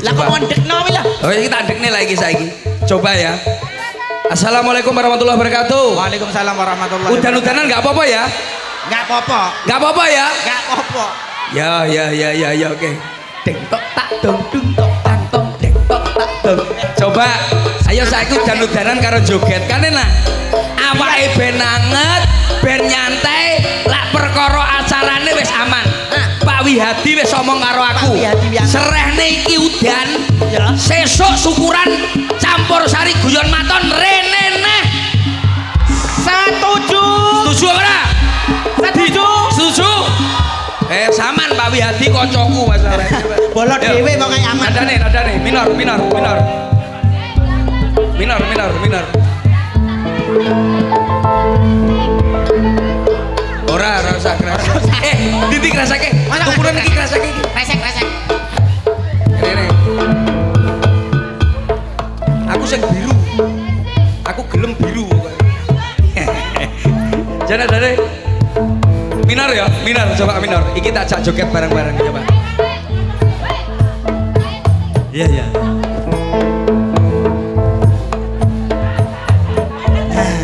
Lah kok mondekno wi lho. Oh iki tak ndekne lagi saiki. Coba ya. Assalamualaikum warahmatullahi wabarakatuh. Waalaikumsalam warahmatullahi wabarakatuh. Udan-udanan enggak apa-apa ya? Enggak apa-apa. Enggak apa-apa ya? Enggak apa-apa. Ya oke. Deng tok tak dong dung tok tang tong deng tok tak dong. Coba ayo saiki udan-udanan karo joget kan enak. Awake ben anget, ben nyantai, lak perkara acarane wis aman. Pak Wihadi wis omong karo aku. Serehne iki udan. Ya. Sesuk syukuran campur sari guyon maton rene neh. Setuju. Setuju ora? Setuju. Setuju. Saman Pak Wihadi kancaku masalahnya. Bolot dhewe pokoke aman. Nadane minor. Ora usah keras. Didi kerasake. Ukuran iki kerasake iki. Resek. Rene. Aku sing biru. Aku gelem biru pokoke. Jane dare. Minor ya, minor, coba minor. Iki tak ajak joget bareng-bareng coba. Iya.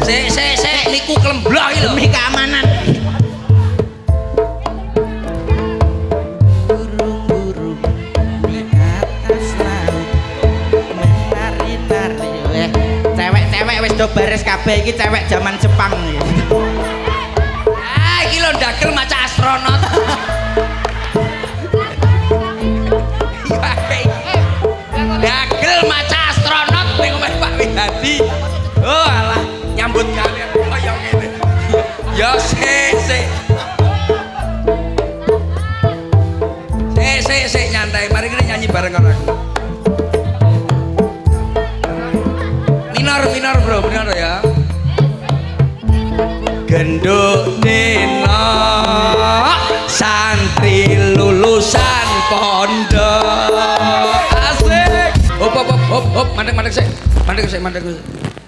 Sik niku klemblok iki lho. Demi keamanan. Burung-burung di atas laut menari-nari. Cewek-cewek wis do baris kabeh iki cewek zaman Jepang iki. Iki lho ndagel maca astronot. Ndagel maca astronot ning omah Pak Wihadi. Oh alah nyambut gawe kaya ngene. Ya sik. Sik nyantai. Mari kita nyanyi bareng karo aku. Minor bro, minor ya. Genduk dina santri lulusan pondok asik hop mandek sik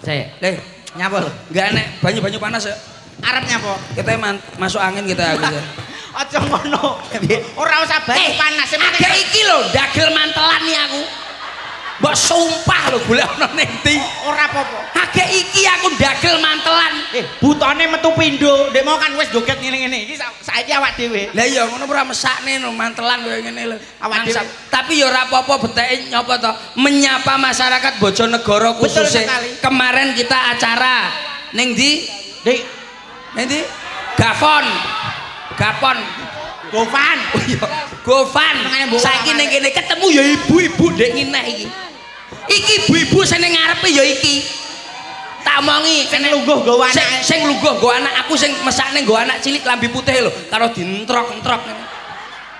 Sik. leh Nyapa lho? enggak enek banyu panas ya Arep nyapa? kita masuk angin kita aku ya Aja ngono. Ora usah banyu panas. agak iki lho dagel mantelan nih aku mbok sumpah lho golek ana ning ndi Ora apa-apa. agak iki aku dagel mantelan Butone metu pindho. Ndek mau kan wis joget ngene-ngene. Iki saiki awak dhewe. lah iya ngono ora mesakne no mantelan koyo ngene lho Awak dhewe. tapi ya ora apa-apa beteke nyapa to menyapa masyarakat Bojonegoro khususnya sekali. kemarin kita acara ning ndi Dik, ning ndi Gafon Gofan. oh iya Gofan saiki ning kene ketemu ya ibu-ibu ndek ngineh iki ibu-ibu sing ning ngarepe ya iki tak omongi Sing lungguh nggawa anake. sing lungguh nggawa anak aku sing mesakne nggawa anak cilik lambi putih lho karo dientrok-entrok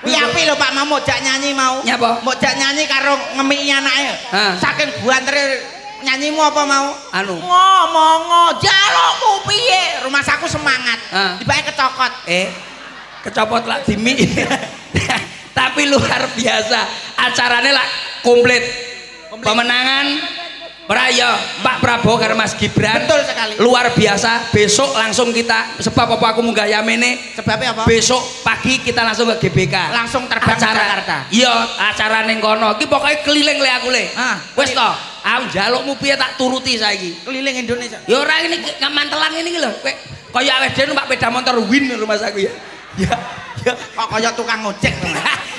Kuwi apik lho Pak mau mojak nyanyi mau. Nyapa? Mojak nyanyi karo ngemiki anake. Hah. Saking buantere nyanyimu apa mau? Anu. Ngomong jalukmu piye? Rumah saku semangat. Hah. Dibake kecokot. Kecopot lah dimi tapi luar biasa acaranya lah komplit. Pemenangan Raya Pak Prabowo karo Mas Gibran Betul sekali. luar biasa besok langsung kita sebab apa aku munggah Yamene Sebabnya apa? besok pagi kita langsung ke GBK Langsung terbang ke Jakarta. iya acara ning kono iki pokoknya keliling le aku le wis to aku njalukmu piye tak turuti saiki Keliling Indonesia. ya ora ini mantelan ini lho kowe kaya awake dhewe numpak sepeda motor Win rumah saku ya Kok kaya tukang ojek to.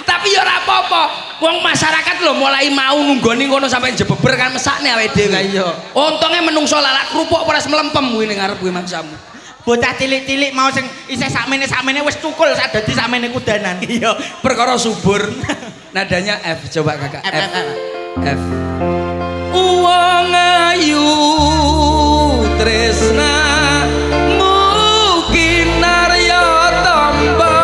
tapi ya ora apa-apa wong masyarakat lho mulai mau nunggoni ngono sampai jebeber kan mesakne awake dhewe iya untunge menungso lalak kerupuk ora melempem kuwi ning ngarep kuwi maksamu bocah cilik-cilik mau sing isih sakmene wis cukul sak dadi sakmene kudanan iya perkara subur nadanya F coba kakak F wong ayu tresna mungkin narya tombo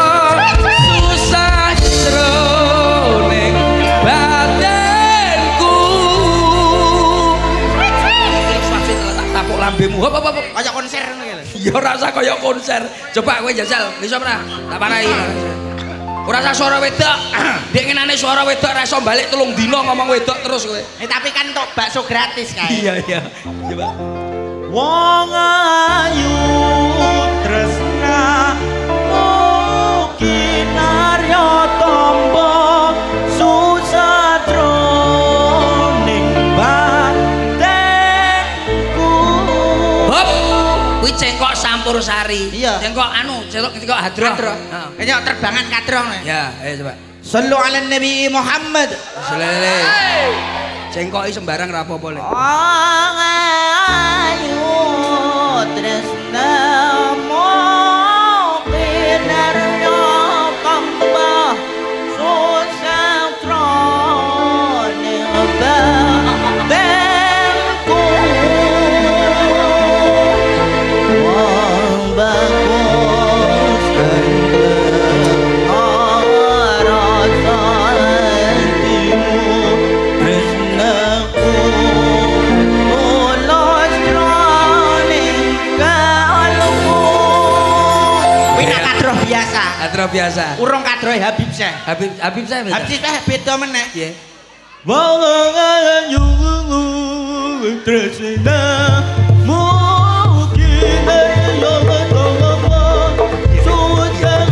susah jroning badanku tak tapuk lambemu hop kaya konser ngono ya lho ya ora usah kaya konser coba kowe jajal iso ora tak parai ora usah suara wedok ndek ngenane suara wedok ora iso balik 3 dina ngomong wedok terus kowe tapi kan untuk bakso gratis kae iya coba wong ayu tresna mungkin arya tombo susah cengkok Sampursari. Iya. Cengkok anu, cengkok hadroh. Kayaknya terbangan kadroh nih. Ya, ayo coba. Sallu ala Nabi Muhammad. Selele. Cengkoki sembarang ra apa-apa le. Ayu tresna mo kinarya tambah susah trone bangku wong bagus Kadro biasa. Urung kadrohe Habib Syekh. Habib saya beda. Habib Syekh beda meneh. Nggih. Wangangan yungu tresna mungkin yo susah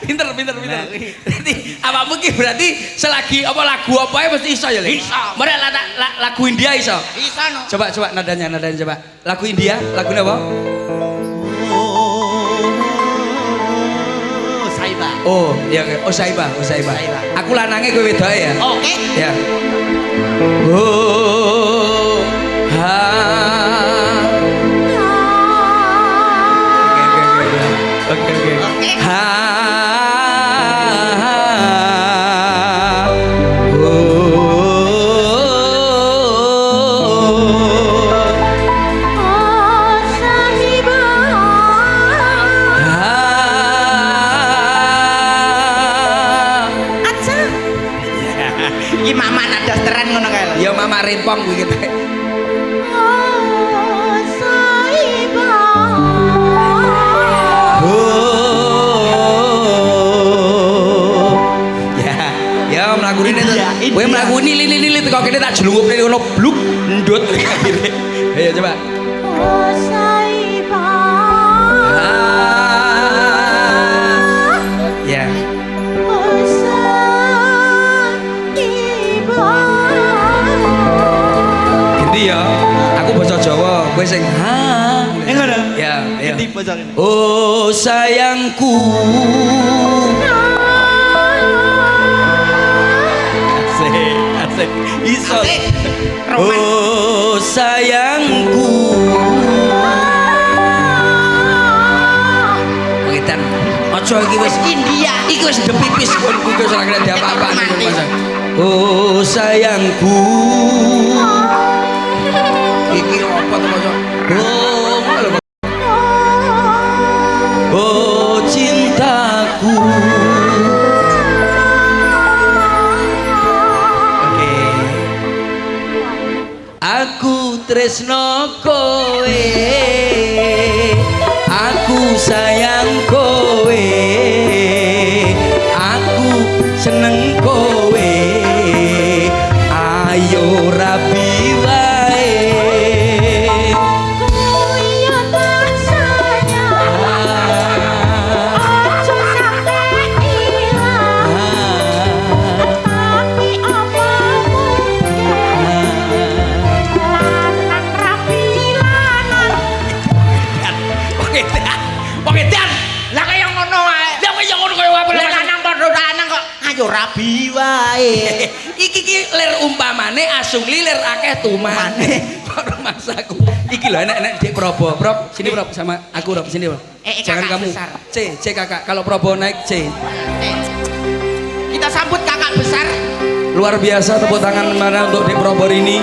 Pinter. Berarti apa mungkin berarti selagi apa lagu apa ya mesti iso ya le. Iso. Mereka lagu India iso. Iso no. Coba nadanya coba. Lagu India, lagunya apa? Saiba. Oh, iya oh Saiba. Aku lanange kowe wedoke ya. Oke. Ya. Oh, ha. Oke. Ha. Iki mama nada teran ngono kae lho. Ya mama rimpong kuwi kita. Ya mlakune itu. Kowe mlakune lili-lili teko kene tak jelungupne ngono bluk ndut akhire. Ayo coba. Ya. Ganti ya. Aku basa Jawa, kowe sing ha. Ngono. Ya, ya. Ganti basa kene. Oh sayangku. Asik. Iso. Oh sayangku. Wedan. Aja iki wis India. Iki wis depipis kon kuwi wis ora kena diapa-apane Mas. Oh sayangku. Iki apa to Mas? Oh cintaku. Aku tresno kowe, aku sayang kowe, aku seneng kowe, ayo rabi wae. Pengedan. Lah kaya ngono wae. Lah kaya ngono kaya wae. Lah lanang padha lanang kok ayo rabi wae. Iki lir umpamane asungli lir akeh tumane. Karo masaku. Iki lho enek-enek Dik Probo. Prob, sini Prob sama aku Rob sini Prob. Jangan kakak kamu. besar. C kakak. Kalau Probo naik C. Kita sambut kakak besar. Luar biasa tepuk tangan mana untuk Dik Probo ini.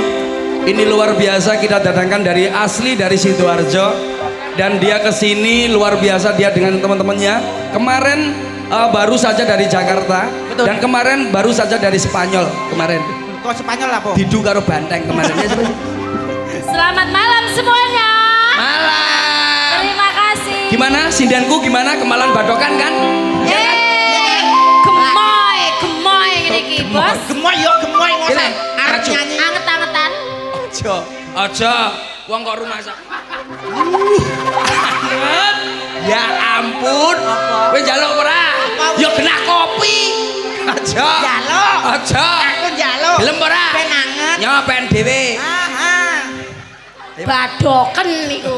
Ini luar biasa kita datangkan dari asli dari Sidoarjo. Dan dia kesini luar biasa dia dengan teman-temannya. Kemarin baru saja dari Jakarta. Betul. Dan kemarin baru saja dari Spanyol kemarin. Kok Spanyol apa? Didu karo Banteng kemarin. Selamat malam semuanya. Malam. Terima kasih. Gimana sindanku gimana kemalan badokan kan? Gemoy ini bos. Gemoy yo gemoy ngono. Arep nyanyi. Anget-angetan. Aja. Wong kok rumah sak. Ya ampun. Kowe njaluk ora? Ya genah kopi. Aja. Njaluk. Aja. Aku Gelem ora? Ben anget. Nyopen dhewe. Badoken niku.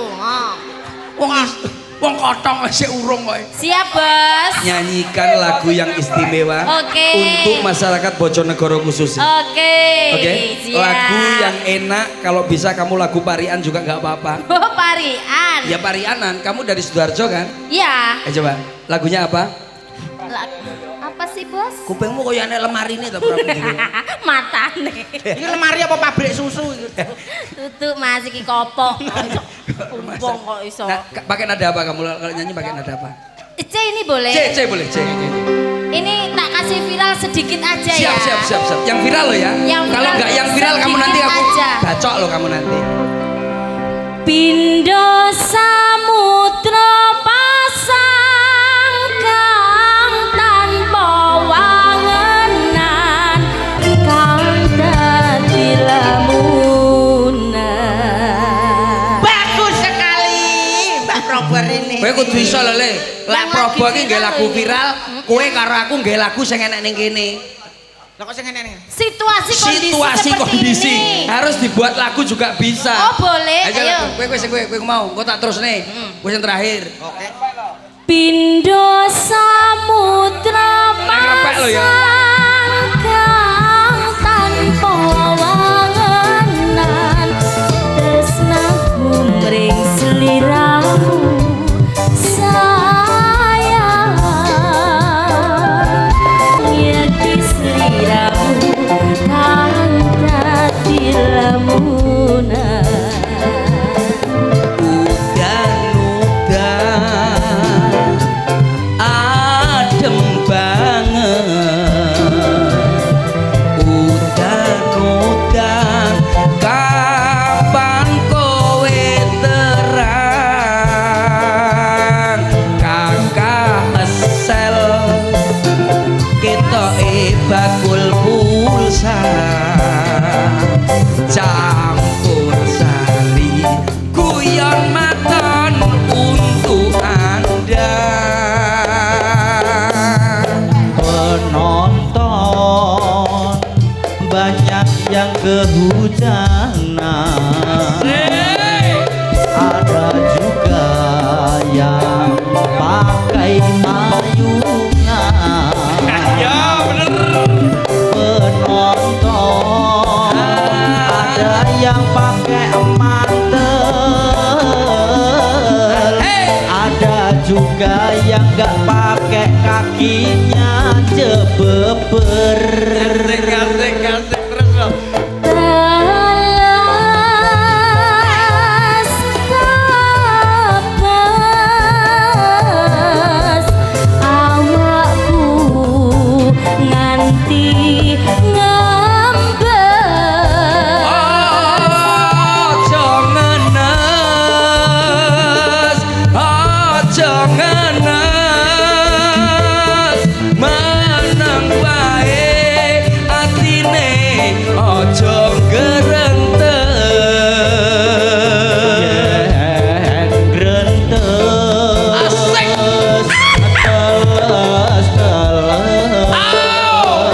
Wong kotong sik urung kok. Siap, Bos. Nyanyikan lagu yang istimewa Oke. untuk masyarakat Bojonegoro khususnya. Oke. Oke. Siap. Lagu yang enak, kalau bisa kamu lagu parian juga nggak apa-apa. Oh, parian. Ya parianan, kamu dari Sidoarjo kan? Iya. Coba, lagunya apa? Apa sih, Bos? Kupingmu kok enek lemari ini Matane. Ini lemari apa pabrik susu? Tutuk Mas iki kopok. Umpong kok iso. Nah, pakai nada apa kamu kalau nyanyi pakai nada apa? C ini boleh? C boleh, C. Ini tak kasih viral sedikit aja ya. Siap. Yang viral loh ya. Kalau nggak yang viral kamu nanti aku aja. bacok loh kamu nanti. Pindo samudra pasang kang tanpa wangenan kang dadi lamunan. Bagus sekali Mbak Prober ini. Kowe kudu iso lho Le. Lek Yang Probo lagi iki nggih viral lagu ini. viral, kowe karo aku nggih lagu sing enek ning kene. Lah kok sing ngene. Situasi kondisi Situasi seperti kondisi ini. harus dibuat lagu juga bisa. Oh, boleh. Ayo. Ayo. Kowe mau, kok tak terus nih. Kowe yang terakhir. Oke. Pindo samudra Repek lo ya. pasang kang tanpa wangenan tresnaku mring sliramu sayang yati sliramu kang dadi lamunan. Adem banget udan kapan kowe terang kakak esel ketoke bakul pulsa campur sari guyon maton untuk Anda penonton banyak yang kehujanan, ada juga yang pakai ayunan. ya bener Penonton ada yang pakai mantel, ada juga yang gak pakai kakinya jebeber. Asik terus loh. Telas tapes awakku nganti ngembes. Ojo ngenes, meneng wae atine ojo gerentes. Grentes Asik. teles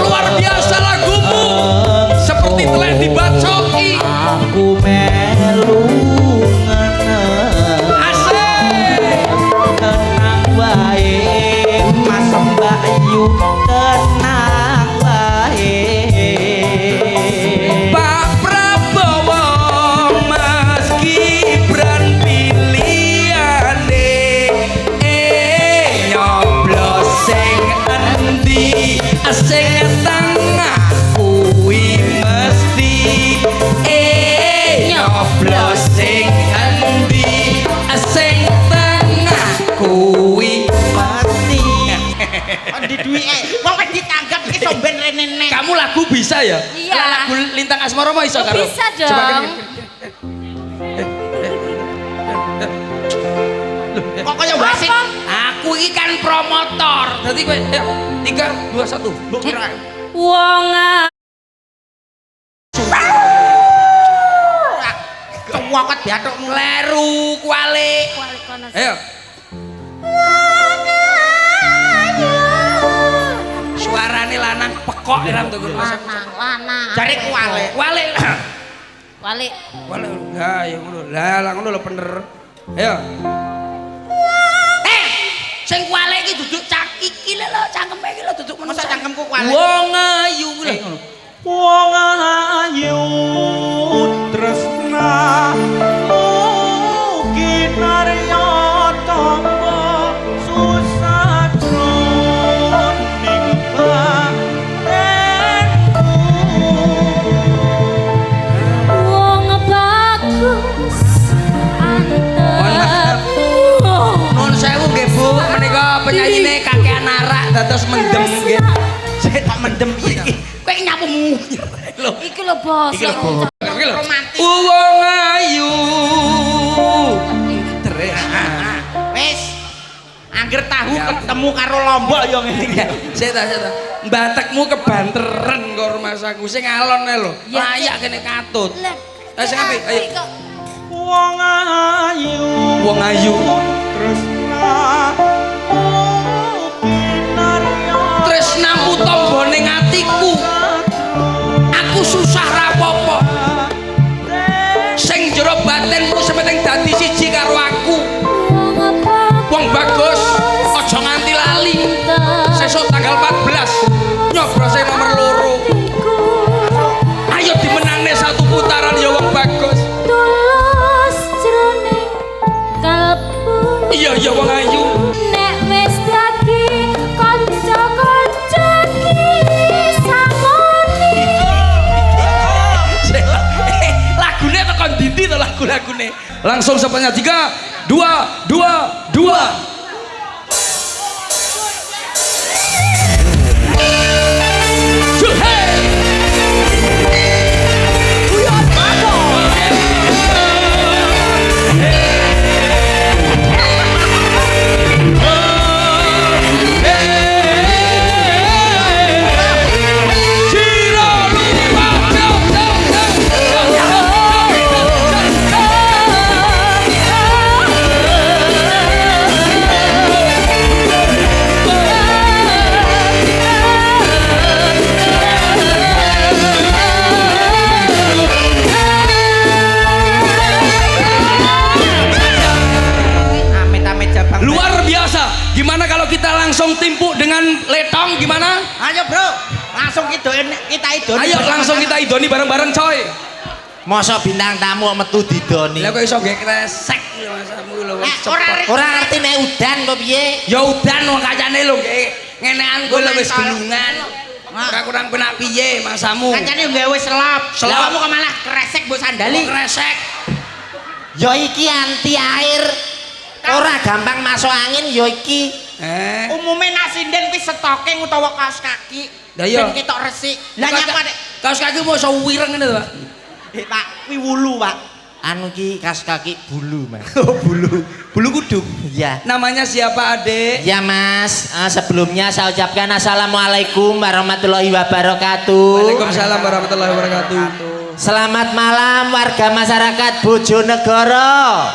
Luar biasa lagumu, seperti telah dibacoki. aku melu ngenes. Asik. Tenang wae Mas Mbakyu, tenang wae. Pak Prabowo Mas Gibran pilihane nyoblos sing endi sing tengah kuwi mesti nyoblos sing endi sing tengah kuwi Pasti Di duwike. Wong wis ditanggap iki somben rene. kamu lagu bisa ya? Iya. Lagu Lintang Asmara mau iso Oh, karo? bisa dong. Coba gini. Kok kaya wasit. Apa? Aku iki kan promotor. Dadi kowe 3 2 1. Mbok kira. Wong Cewokot biatukmu. Kleru kualik. Ayo. Suarane lanang pekok iram tuh. lanang Jare kuwale. Wale. Wale. Wale. Lah ya ngono. Lah ngono lho bener. Ayo. Sing kuwale iki duduk iki lho cangkeme iki lho duduk Masa cangkemku kuwale. Wong ayu kuwi lho. Wong ayu tresna kinarya tangga susah jroning batenku. Wong bagus antep. Nuwun sewu nggih Bu, menika penyayine kakean arak dados mendem nggih. Sik tak mendem piye iki? Kowe nyapumu. Lho. Iki lho bos. Iki lho, Bos. Iki lho. Romantis. Wong ayu. Terus. Wis. Angger tahu ketemu karo lombok ya ngene iki. Sik ta. Mbatekmu kebanteren karo Mas aku sing alon ae lho. Ya, Layak kene katut. Lah, Sing apik, ayo. kok. Wong ayu Wong ayu. tresna kinarya Tresnamu tombone atiku. Aku susah rapopo. Sing jero batinmu sementing dadi siji karo aku. Wong bagus, aja nganti lali. Sesuk tanggal 14 nyobrose nomor 2. Ayo dimenangne satu putaran ya wong bagus. Tulus jroning kalbu. Iya ya wong ayu. Nek wis dadi kanca-kanca ki samoni. Lagune tekan ndi to lagu-lagune. Langsung sepanjang 3 2 2 2. Luar biasa. Gimana kalau kita langsung timpuk dengan letong gimana? Ayo, Bro. Langsung kita idoni. Ayo langsung kita idoni bareng-bareng coy. masa bintang tamu metu didoni. Lah kok iso nggih kresek lho masamu lho. Ora ngerti nek udan kok piye. Ya udan wong kancane lho nggih. Ngenekan kowe lho wis gelungan. Ora kurang penak piye masamu. Kancane nggawe selop. Selopmu kok malah kresek mbok sandali. Kresek. Ya iki anti air. Ora gampang masuk angin ya iki. Umume nak sinden kuwi stocking utawa kaos kaki. Lah iya. Ben ketok resik. Lah nyapa nek kaos kaki mau iso wireng ngene to, Pak. Pak, kuwi wulu, Pak. Anu ki kaos kaki bulu, Mas. Oh, bulu. Bulu kuduk. Iya. Namanya siapa, Adik? Ya Mas, sebelumnya saya ucapkan Assalamualaikum warahmatullahi wabarakatuh. Waalaikumsalam warahmatullahi wabarakatuh. Selamat malam warga masyarakat Bojonegoro.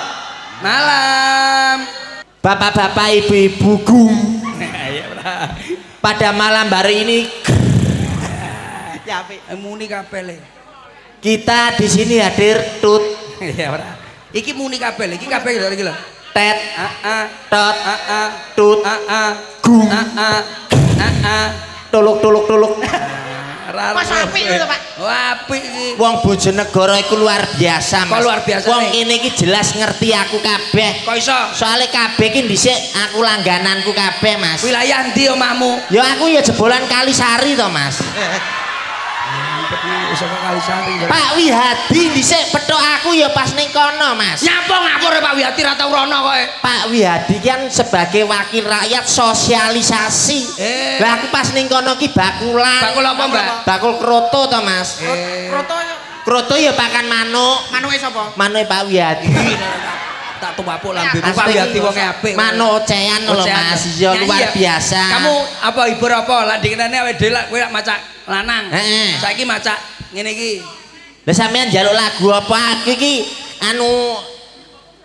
Malam. Bapak-bapak, ibu-ibuku. Iya, Pak. Pada malam hari ini Ya apik. Muni kabeh. kita di sini hadir tut Iya, Pak. Iki muni kabeh, iki kabeh lho iki lho. tet tot tut gung tuluk tuluk tuluk. Mas apik lho, Pak. Wah, apik iki. Wong Bojonegoro iku luar biasa, Mas. Kok luar biasa, Wong nih? kene iki jelas ngerti aku kabeh. Kok iso? Soale kabeh iki dhisik aku langgananku kabeh, Mas. Wilayah ndi omahmu? Ya aku ya jebolan Kalisari to, Mas. Iso Kalisari. Pak Wihadi dhisik petok aku ya pas ning kono, Mas. Nyapa ngapur Pak Wiyati ra tau rono kowe. Pak Wihadi kan sebagai wakil rakyat sosialisasi. Lah aku pas ning kono ki bakulan. Bakul apa, Mbak? Bakul kroto to, Mas. Kroto Kroto ya pakan manuk. manuke sapa? Manuke Pak Wihadi. Tak tumpapuk lambe Pak Wiyati wonge apik. Manuk ocehan lho, Mas. Ya luar biasa. Kamu apa hibur apa? Lah dikene awake dhewe kowe lak macak lanang. Heeh. Saiki macak ngene iki. Lah sampean njaluk lagu apa? Aku iki anu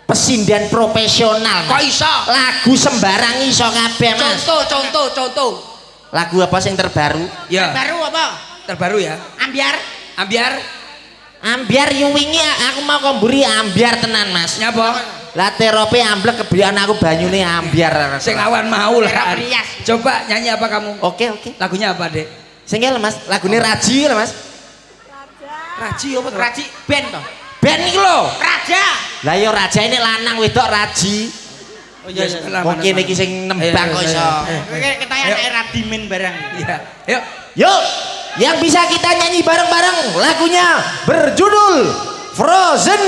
pesindian profesional. Kok iso? Lagu sembarang iso kabeh, Mas. Contoh. Lagu apa sing terbaru? Ya. Baru apa? Terbaru ya. Ambiar. Ambiar. Ambiar wingi aku mau komburi ambiar tenan Mas. Nyapa? Lah terope amblek kebrian aku banyune ambiar. Sing awan mau lah. Rias. Coba nyanyi apa kamu? Oke. Lagunya apa, Dek? Sing ngel Mas, lagune Raji lho Mas. Raji apa? Raji band to. Ben iki lho. Raja. Lah ya raja ini lanang wedok Raji. Oh iya, mungkin iki sing nembang kok iso. Ketayan era dimin barang. Iya. Yuk. Yuk, yang bisa kita nyanyi bareng-bareng lagunya berjudul Frozen.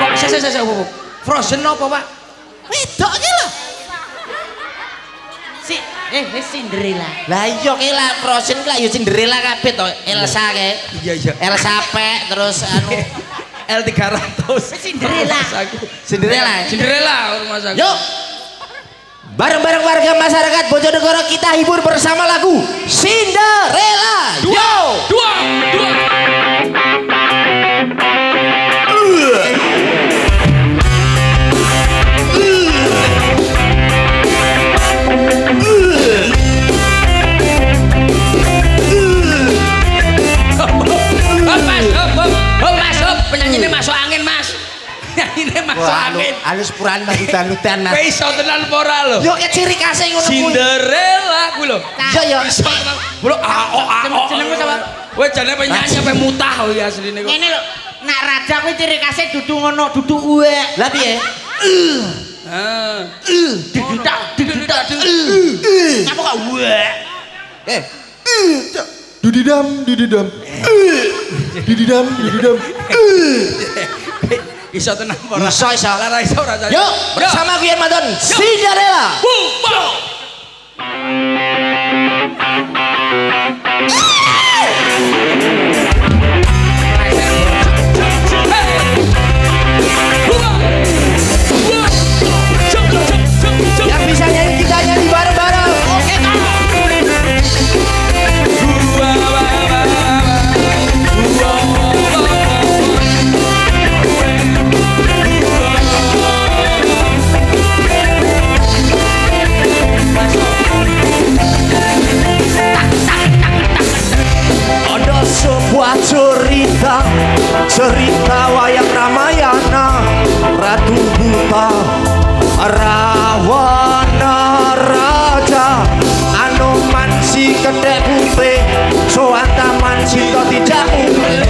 Kok saya Frozen apa, Pak? Wedok iki lho. Cinderella. Lah iya ki lah Frozen ki lah ya Cinderella kabeh to. Elsa ke. Iya. Elsa pek terus anu L300. Cinderella. Cinderella. Rumah sakit. Yuk. Bareng-bareng warga masyarakat Bojonegoro kita hibur bersama lagu Cinderella. Dua. Mas, penyanyi ini masuk angin, Mas. Penyanyi ini masuk angin. Alus puran dalutan Mas. Kowe iso tenan apa ora lho? Yo ke ciri khasnya ngono kuwi. Cinderella kuwi lho. Yo. Iso tenan. Lho Jenengmu sapa? Kowe jane penyanyi apa mutah kuwi asline kok. Ngene lho, nak raja kuwi ciri khasnya dudu ngono, dudu uwek. Lah piye? Didudak. Ngapa kok uwek? Dudidam. Iso tenan apa ora? Iso. Lara iso ora. Yuk, bersama Guyen Madon Cinderella. Yang bisa nyanyi kita nyanyi bareng-bareng. Oke, ada sebuah cerita wayang Ramayana, Ratu Buta Rawana Raja Anoman si kedek putih Soantaman si tidak umle.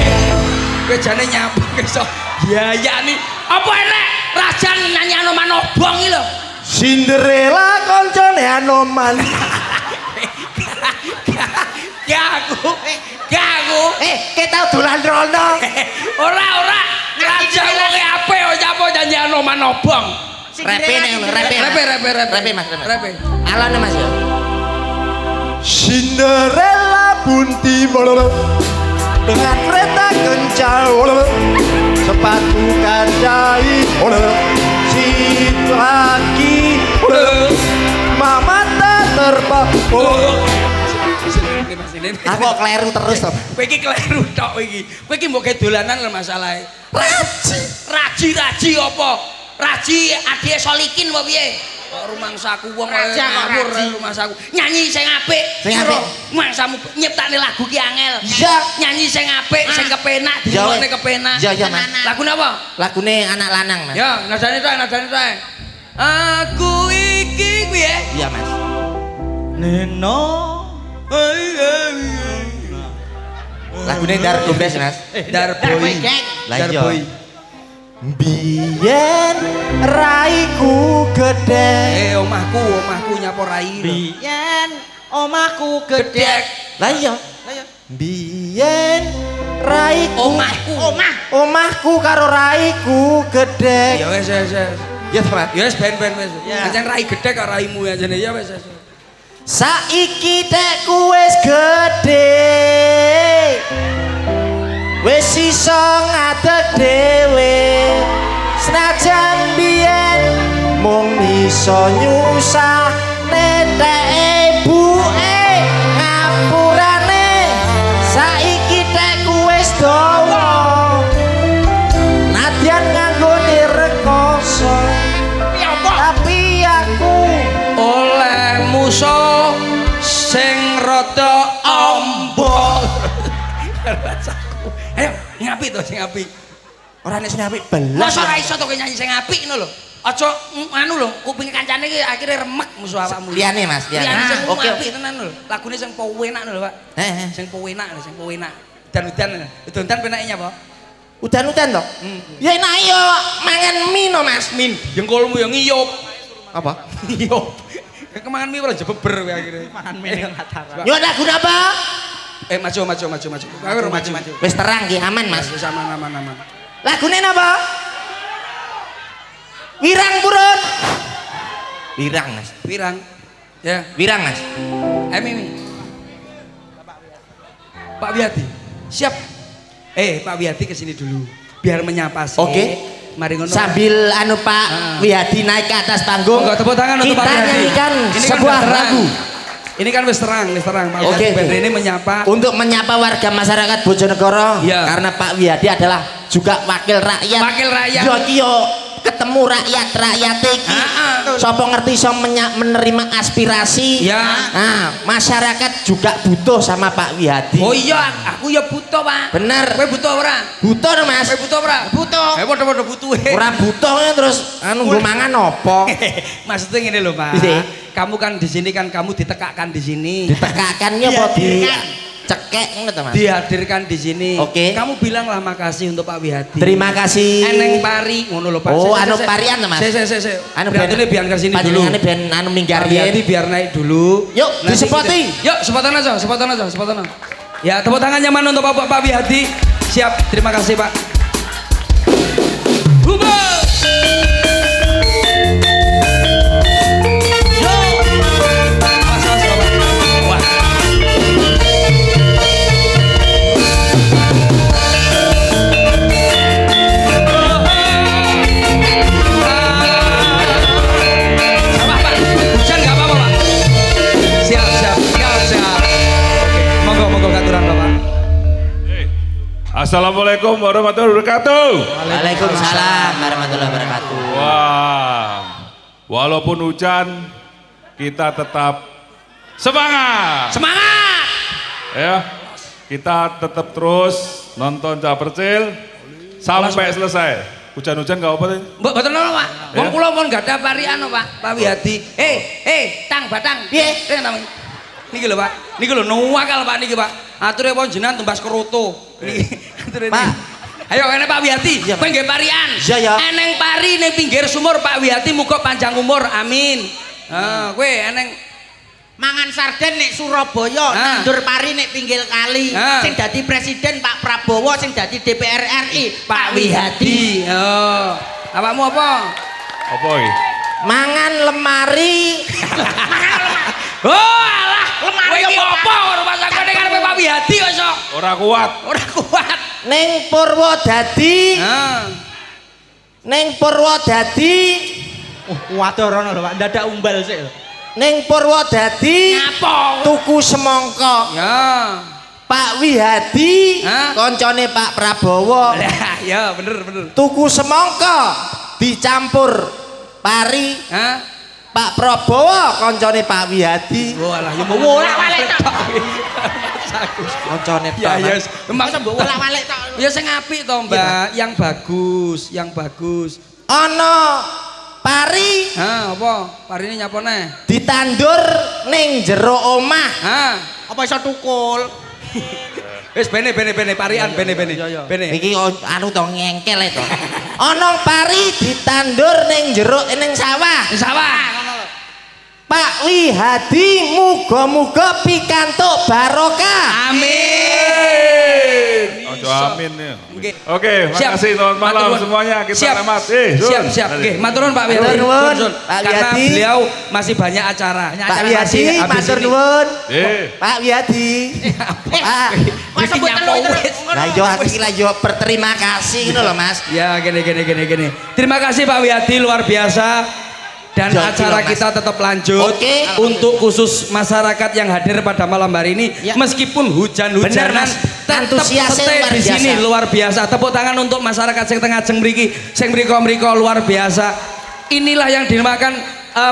Kowe jane nyapa iso biayani. Apa enek raja nyanyi Anoman obong iki lho. Cinderella koncone Anoman. Gak aku. Kita dolan rono. Ora. Raja wong apik kok nyapa nyanyi Anoman obong. Repe Mas. Alone Mas ya. Cinderella bunti Dengan kereta kencang sepatu kacai si laki mama tak terbang. Aku kok kleru terus toh. Kowe iki kleru tok iki. Kowe iki mbok dolanan lho masalahe. Raji apa? Raji adike Solikin apa piye? Rumangsaku wong ngawur rumangsaku. Nyanyi sing apik. Mangsamu nyiptakne lagu ki angel. Iya. Nyanyi sing apik, sing kepenak, diwone kepenak. Iya Mas. Lagune apa? Lagune anak lanang Mas. Ya, nadane tok. Aku iki piye? Iya Mas. Neno. Lagune Dar Gombes Mas. Darboy. Lah iya. Biyen raiku gede. Omahku nyapa rai. Biyen omahku gedek. Lah iya. Biyen raiku omahku karo raiku gede. Ya wis. Ya to Mas. Ya wis ben wis. Pancen rai gedhe karo raimu ya jane ya wis. Saiki tekku wis gede. Wis iso ngadeg dhewe. Senajan biyen mung iso nyusah neteke ibuke ngapurane. Saiki tekku wis dawa. Nadyan nganggone rekoso. Tapi aku Oleh musuh sing rada amba. Basaku. Ayo, sing apik to, sing apik. Ora nek sing apik belas. Masa ora iso to kowe nyanyi sing apik ngono lho. Aja anu lho, kuping kancane iki akhire remek musuh awakmu. Liyane Mas, Liyane sing Oke. apik tenan lho. Lagune sing penak lho, Pak. Heeh. Sing penak, sing penak. Dan udan penake nyapa? Udan-udan to? Ya enak yo mangan mie no Mas. Min, jengkolmu yo ngiyup. Apa? Ngiyup. Kemangan mie ora jebeber kowe akhire. Mangan mie ning Mataram. Yo lagu apa? Maju. Kowe maju. Wis terang nggih aman Mas. Wis aman. Lagune napa? Wirang purun. Wirang Mas. Wirang. Ya, Wirang Mas. Mimi. Pak Wiyadi. Siap. Pak Wiyadi kesini dulu. Biar menyapa sih. Oke. Mari ngono. Sambil anu Pak Wiyadi naik ke atas panggung. Monggo tepuk tangan untuk Pak Kita Wiyadi. nyanyikan Ini kan sebuah udah terang. lagu. Ini kan wis terang. Pak Oke, Wiyadi oke. ini menyapa. Untuk menyapa warga masyarakat Bojonegoro. Iya. Karena Pak Wiyadi adalah juga wakil rakyat. Wakil rakyat. Yo iki yo ketemu rakyat iki. Sopo ngerti iso menerima aspirasi. Ya. Nah, masyarakat juga butuh sama Pak Wiyadi. Oh iya, aku ya butuh, Pak. Bener. Kowe butuh ora? Butuh no, Mas. Kowe butuh ora? Butuh. Padha-padha butuhe. Ora butuh ya, terus anu nggo mangan opo? Maksudnya gini loh, Pak. Iya. Kamu kan di sini kan kamu ditekakkan di sini. Ditekakannya apa di Dihadirkan. cekek ngono to, Mas? Dihadirkan di sini. Oke. Kamu bilanglah makasih untuk Pak Wiyadi. Terima kasih. Eneng pari ngono lho, Pak. Oh, Se- anu se- parian to, Mas? Se. Anu Berarti biar ke sini dulu. Panjenengane ben anu minggir Pak Wiyadi biar naik dulu. Yuk, Nanti disepoti. kita- Yuk, sepotan aja. Ya, tepuk tangannya mana untuk Pak Wiyadi. Siap, terima kasih, Pak. Bubar. Mas, Bapak. Wah. Apa, Pak? Hujan nggak apa-apa, Pak? Siap. Oke, monggo katuran, Bapak. Assalamualaikum warahmatullahi wabarakatuh. Waalaikumsalam warahmatullahi wabarakatuh. Wah, walaupun hujan, kita tetap semangat. Semangat! Ya, kita tetap terus nonton Capercil sampai selesai. Hujan-hujan gak apa-apa sih? Mbok boten apa, Pak. Wong Ya. kula mon gadah parian Pak Wiyadi. Tang batang. Piye? Niki lho, Pak. Niki lho nuwakal Pak niki, Pak. Ature pon jenengan tumbas keroto. Niki ature Pak. Ayo kene Pak Wiyadi, Iya, Pak. kowe nggih parian. Iya, ya. Eneng pari ning pinggir sumur Pak Wiyadi muga panjang umur. Amin. Kowe eneng Mangan sarden nek Surabaya, nandur pari nek pinggir kali. Sing dadi presiden Pak Prabowo, sing dadi DPR RI Pak Wiyadi. Awakmu apa? Apa ini? Mangan lemari. Oh alah, Lemari kowe iki apa, apa rumah sakit ngarepe Pak Wiyadi kok iso? Ora kuat. Ora kuat. Ning Purwodadi. Ning Purwodadi. Kuat ora lho Pak, dadak umbal sik lho. Ning Purwodadi. Ngapa? Tuku semangka. Ya. Pak Wiyadi, Hah? koncone Pak Prabowo. Lah, ya bener. Tuku semangka dicampur pari. Hah? Pak Prabowo koncone Pak Wiyadi. Walah, ya mau Bolak-balik tok. Koncone Ya, Pak. ya. Mas. Masa mbok Bolak-balik tok. ya sing apik to, Mbak. Yang bagus. Ana pari Apa? Parine nyapa neh? ditandur ning jero omah. Apa iso tukul? Wis bene parian bene. Bene. Iki anu to ngengkel to. Ana pari ditandur ning jero ning sawah. Sawah. Pak Wiyadi muga-muga pikantuk barokah. Amin. Ojo amin ya. Oke. Oke, Siap. makasih selamat malam Matur nuwun. semuanya. Kita Siap. selamat. Siap. Oke, matur nuwun Pak Wiyadi. Matur nuwun, Sun. Pak Karena Wiyadi. beliau masih banyak acara. Pak Wiyadi, matur nuwun. Pak Wiyadi. Pak. Masa Iki boten nyapo lho, wis. Lah yo iki lah yo berterima kasih ngono lho Mas. Ya, gini. Terima kasih Pak Wiyadi luar biasa. Dan Ya, acara Mas. kita tetap lanjut. Oke. Untuk khusus masyarakat yang hadir pada malam hari ini, Ya. meskipun Bener, hujan-hujanan, Mas. tetap Antusiasnya stay luar di sini biasa. luar biasa. Tepuk tangan untuk masyarakat sing tengah jeng mriki, sing mriko luar biasa. Inilah yang dinamakan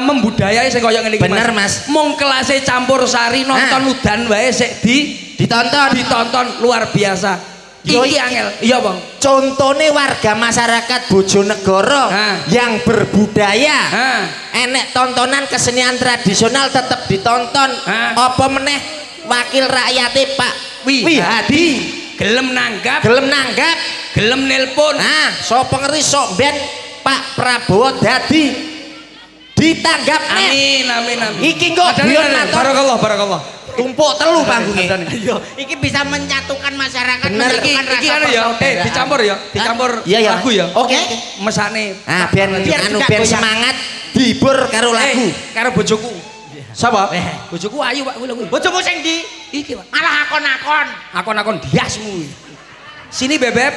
membudayai sing koyo ngene iki. Bener, Mas. Mung kelase campur sari nonton Nah. udan wae sik di ditonton luar biasa. Iki angel. Iya, Bang. Contohnya warga masyarakat Bojonegoro yang berbudaya, enek tontonan kesenian tradisional tetap ditonton. Apa meneh wakil rakyatnya Pak Wihadi gelem nanggap, gelem nelpon. sapa ngerti sok ben Pak Prabowo dadi ditanggap. Amin. Iki kok Barakallah. tumpuk telu panggungnya. Yo, iki bisa menyatukan masyarakat, Bener. menyatukan Iki rasa anu ya, persaudaraan. dicampur ya, dicampur Iya. lagu ya. Oke. Mesane. Ben Biar anu tidak ben goyang. semangat dihibur karo lagu. Karo bojoku. Sapa? Bojoku ayu Pak, kuwi. Bojomu sing ndi? Iki Pak. Malah akon-akon. Akon-akon diasmu. Sini Bebeb.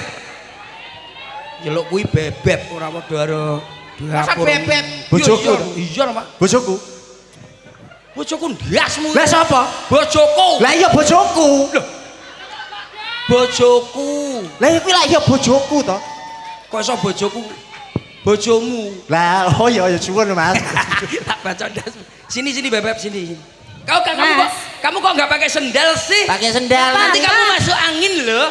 Jeluk kuwi Bebeb ora padha karo Masa Bebeb? Bojoku. Iya, Pak. Bojoku. Bojoku ndiasmu. Lah sapa? Bojoku. Lah iya bojoku. Bojoku. Lah iki lah iya bojoku to. Kok iso bojoku? Bojomu. Lah oh ya suwun Mas. Tak baca ndas. Sini Bebeb sini. Kamu kok nggak pakai sendal sih? Pakai sendal. Nanti kamu masuk angin loh.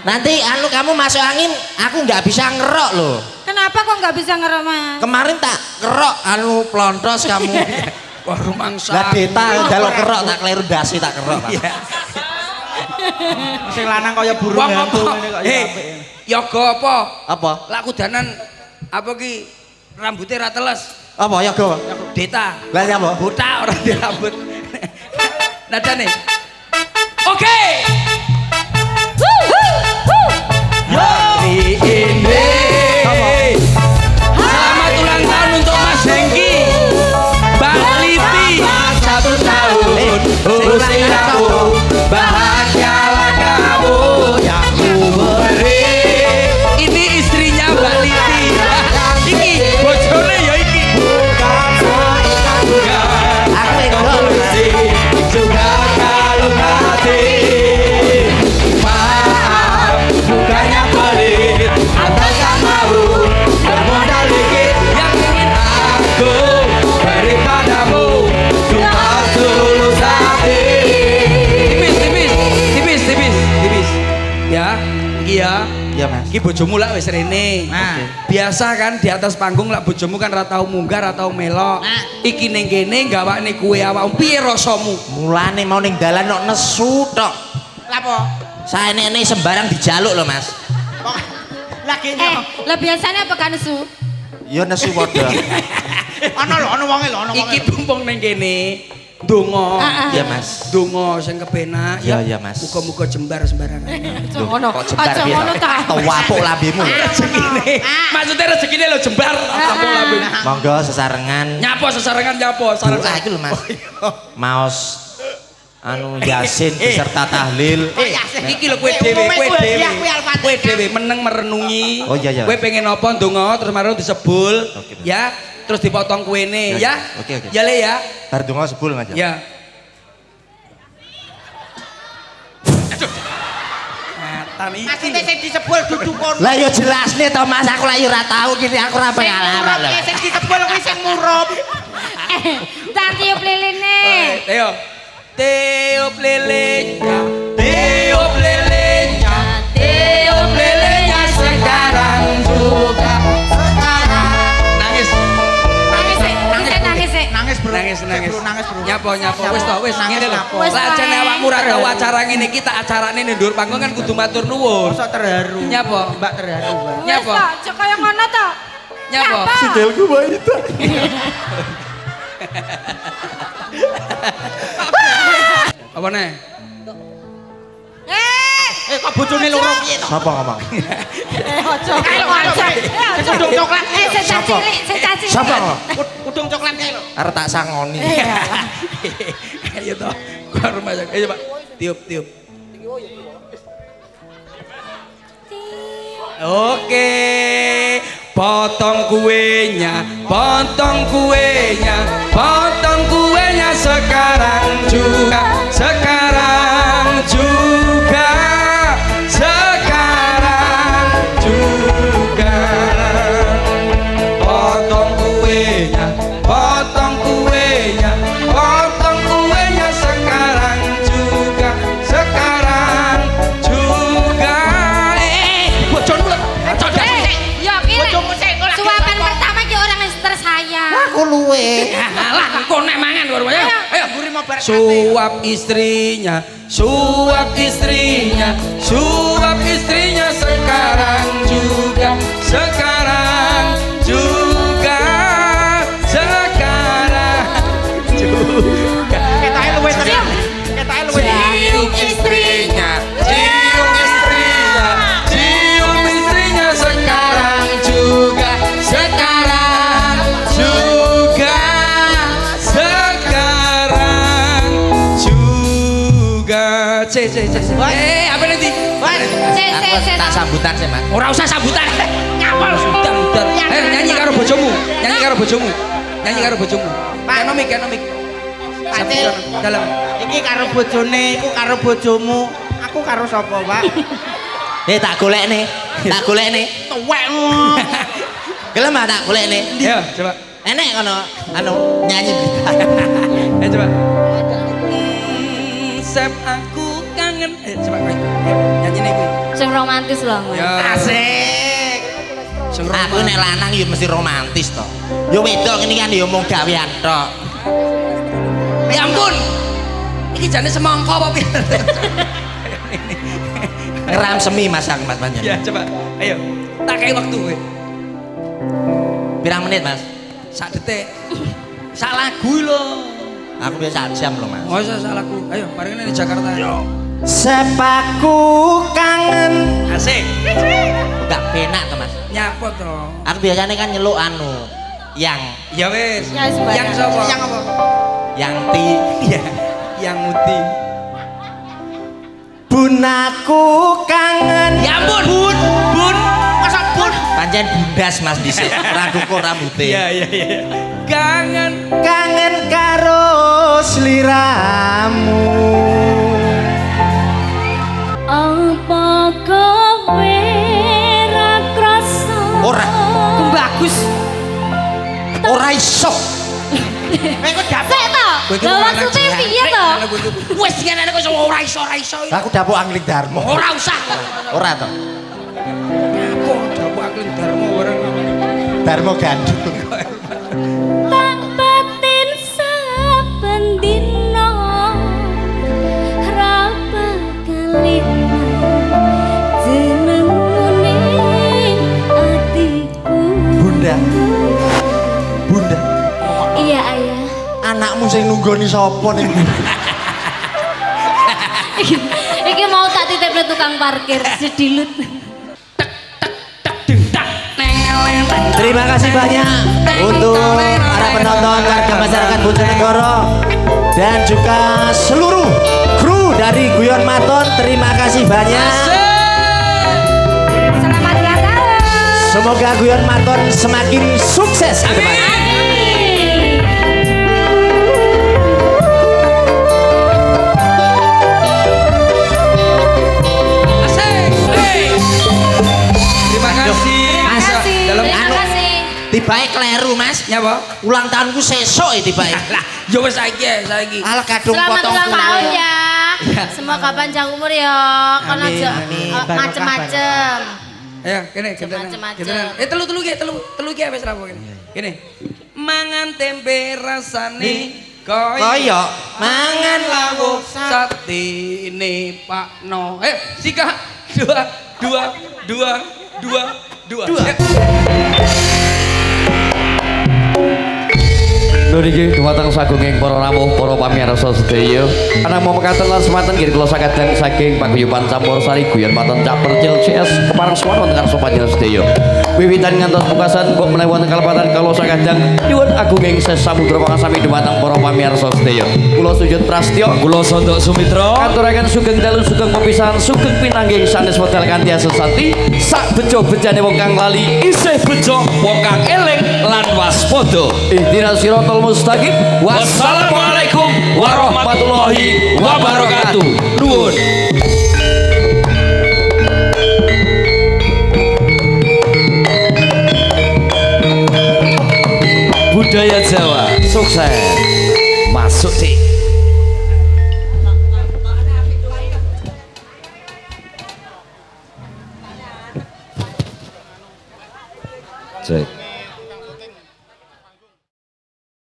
Nanti kamu masuk angin, aku nggak bisa ngerok loh. Kenapa kok nggak bisa ngerok, Mas? Kemarin tak kerok plontos kamu. Wah, rumangsa. Lah deta njaluk kerok tak kleru ndase tak kerok. Pak. Sing lanang kaya burung Wong hantu apa? ngene kok ya Hei, apik. yoga apa? Apa? Lah kudanan apa ki rambutnya ra teles. Apa ya go? Deta. Lah ya apa? Buta orang di rambut. Nadane. Oke. Hari ini selamat ulang tahun untuk Mas Hengki, Bang Liti, 1 tahun usiamu, bahagialah kamu yang ku beri. Ini istrinya Mbak Liti. Iki bojone ya iki. Aku enggak. Juga kalung hati. Maaf, bukannya pelit atau tak mau bermodal dikit yang ingin aku beri padamu cuma tulus hati. Tipis. Ya, iki ya. Iya Mas. Iki bojomu lah wis rene. Nah. Biasa kan di atas panggung lah bojomu kan ra tau munggah, ra tau melok. Nah. Iki ning kene gawakne kuwe awakmu piye rasamu? Mulane mau ning dalan kok nesu tok. Lapo? Saenene sembarang dijaluk loh Mas. Lagi Lah biasanya apa kan nesu? Ya nesu padha. ana wonge lho, ana wonge. Iki tumpung ning kene. Donga. Iya Mas. Donga sing kepenak Iya, iya, Mas. Muga-muga jembar sembarangan. Aja ngono. Kok jembar Aja piye? ngono ta. Tewapuk lambemu. Rezekine. Maksudnya rezekine lho jembar. Apa lambung? Monggo sesarengan. Nyapo sesarengan nyapo? Doa iki lho Mas. Maos Yasin beserta tahlil. Iki lho kowe dhewe meneng merenungi. Oh, iya, iya. Kowe pengen apa ndonga terus marang disebul. Oke, Mas. Ya, terus dipotong kuene ya. Oke. Ya Le ya. Bar donga sebul Mas. Ya. Ngatan iki. Maksudnya sing disebul dudu kono. Lah yo jelas nih to Mas, aku lah yo ora tau gini, aku ora pengalaman lho. Sing disebul kuwi sing murup. Tak tiup liline. Teo. Tiup lilinnya. Tiup lilinnya. Tiup lilinnya sekarang juga. Nangis. Nangis bro. Nangis bro. Nyapo wis to wis Nangis ngene lho. nyapo. Wis, Lajeng Pak. awakmu ra tau acara ngene iki tak acarane ning dhuwur panggung kan kudu matur nuwun. Mosok terharu. Nyapa? Mbak terharu, Mbak. Wis Nyapa? tak, cek kaya ngono to. Nyapa? Sindelku bae itu. Apa nih? Kok bojone loro piye to? Sapa ngomong? Ojo. Ojo. Kudung coklat. Sing cilik, sing cilik. Sapa ngomong? Kudung coklat kae lho. Arep tak sangoni. Ayo toh, gua rumah aja. Ayo Pak, tiup. Oke, potong kuenya sekarang juga. Potong kuenya sekarang juga. kowe. Alah, engko nek mangan lho. Ayo. Ayo. Mburi mau bar Suap istrinya, suap istrinya, suap istrinya sekarang juga, sekarang juga, sekarang juga. Ketoke luwih tenang. Ketoke luwih. Cium istrinya, cium istrinya, cium istrinya sekarang juga, sekarang juga, sekarang juga. Apa nanti? Aku tak sambutan sih, Mas. Ora usah sambutan. Ngapal sudah. Ayo nyanyi karo bojomu. Nyanyi karo bojomu. Nyanyi karo bojomu. Kenomik. Pacil. Dalam. Iki karo bojone, iku karo bojomu. Aku karo sapa, Pak? Tak golekne. Tak golekne. Tuwek. Gelem ah tak golekne. Ayo, coba. Enek kono anu nyanyi. Ayo coba. Sep aku kangen. Coba kowe. Nyanyi nih kowe. Sing romantis lho, Mas. Ya. Asik. Aku nek lanang ya mesti romantis to. Ya wedok ini kan ya mung gawean tok. Ya ampun. Iki jane semangka apa piye? Ngeram semi Mas panjenengan. Ya coba. Ayo. Tak kei waktu kowe. Pirang menit, Mas? Sak detik. Sak lagu lho. Aku biasa jam loh, Mas. Oh, sak lagu. Ayo, mari di Jakarta. Yo. Sepaku kangen. Asik. Enggak penak to, Mas. Nyapa to? Aku biasanya kan nyeluk anu yang Ya wis. Ya, wis, Mbak. Yang sapa? Yang apa? yang ti Ya. Yang muti. bun aku kangen. Ya ampun. Bun. Masa pun Pancen bundas Mas dhisik. Ora dukur rambute. Iya. Kangen. Kangen karo sliramu. Apa kowe ra krasa? Ora. bagus. Ora iso. Kowe kok dapet. Sik to. Kowe iki Lah ora maksudnya jihan. piye to? Wis ngene kok ora iso. Aku dapuk angling darmo. Ora usah. Ora to. Kok dapuk akling darmo bareng. Darmo gandul. Tak batin saben dina ra bakal jenengmu ning atiku. Bunda. Bunda. Iya, Ayah. Anakmu sing nunggoni sapa ning Iki mau tak titipne tukang parkir sedilut. Terima kasih banyak untuk para penonton warga masyarakat Bojonegoro dan juga seluruh kru dari Guyon Maton. Terima kasih banyak. Selamat datang. Semoga Guyon Maton semakin sukses ke depan. Terima kasih. Dalam Terima kasih. Tibae kleru Mas. nyapa? Ulang tahunku sesuk ya tibae. Lah, yo wis saiki. Alah kadung Selamat potong ulang kue. tahun ya. Semoga panjang umur ya. Kon Amin, aja amin. macem-macem. Ayo, kene Macem-macem. telu ki wis rapo kene. Kene. Mangan tempe rasane Koyo mangan lawuh satine Pakno. Sika 2. Niki dumateng sagunging para rawuh para pamirsa sedaya. Ana mau mekaten lan semanten nggih kula sakadang saking paguyuban Campursari Guyon Maton Cak Percil CS kepareng suwan wonten karsa panjenengan sedaya. Wiwitan ngantos pungkasan mbok menawi wonten kalepatan kula sakadang nyuwun agunging sesamudra pangasami dumateng para pamirsa sedaya. Kula sujud prastya, kula sondok sumitra, katuraken sugeng dalu sugeng pepisahan sugeng pinanggih sanes wedal kanthi asesanti sak bejo-bejane wong kang lali isih bejo wong kang eling lan waspada. Ihdinas siratal mustaqim. Wassalamualaikum warahmatullahi wabarakatuh. Nuwun. Budaya Jawa sukses masuk sih. Cek.